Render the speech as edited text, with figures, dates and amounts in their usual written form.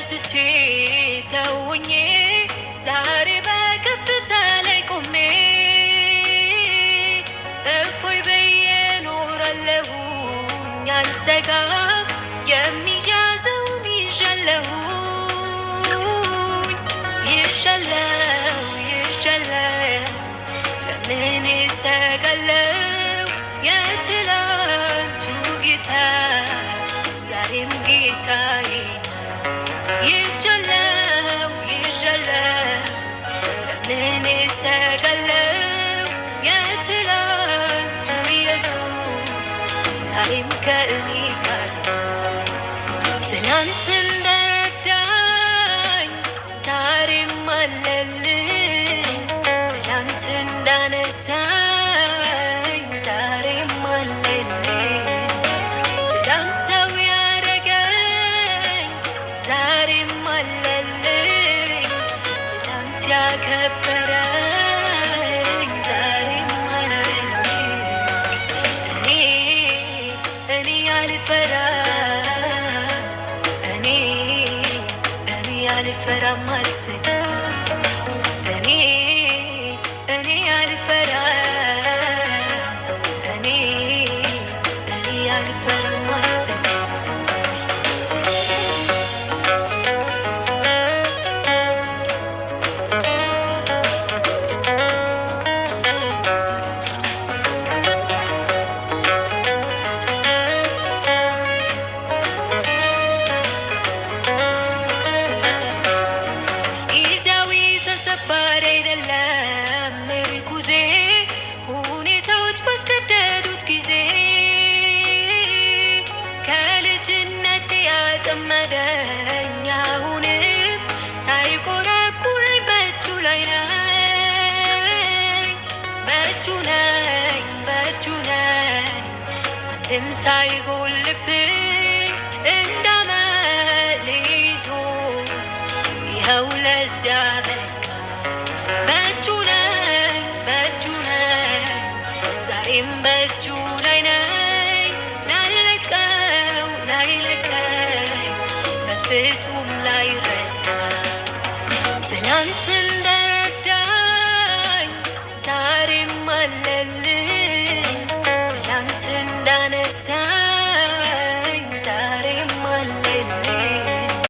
ተነስቼ ሰውኜ ዛሬ በከፍታ ላይ ቆሜ እፎይ ብዬ ኖራለሁኝ አልሰጋም የሚያዘውን ይሻለው ለምን እሰጋለሁ የትላንቱ ጌታ ዛሬም ጌታዬ ይሻለው ለምን እሰጋለሁ የትላንቱ ኢየሱስ ዛሬም ከእኔ ጋር ትላንት እንደረዳኝ ዛሬም አለልኝ ትላንት እንዳነሳኝ ዛሬም አለልኝ ትላንት ሰው ያረገኝ ዛሬም አለልኝ ትላንት ያከበረኝ ዛሬም አለልኝ እኔ አልፈራም አልሰጋም እኔ አልፈራም እኔ አልፈራም አልሰጋም ከባድ አይደለም ምርኩዜ ሁኔታዎች ባስገደዱት ጊዜ ከልጅነቴ ያጠመደኝ አሁንም ሳይቆራቁረኝ በእጁ ነኝ አንድም ሳይጎልብኝ እንዳመል ይዞ ይኸው ለዚያ በእጁ ነኝ ዛሬም በእጁ ላይ ነኝ ላይለቀኝ በፍጹም ላይረሳ ትላንት እንደረዳኝ ዛሬም አለልኝ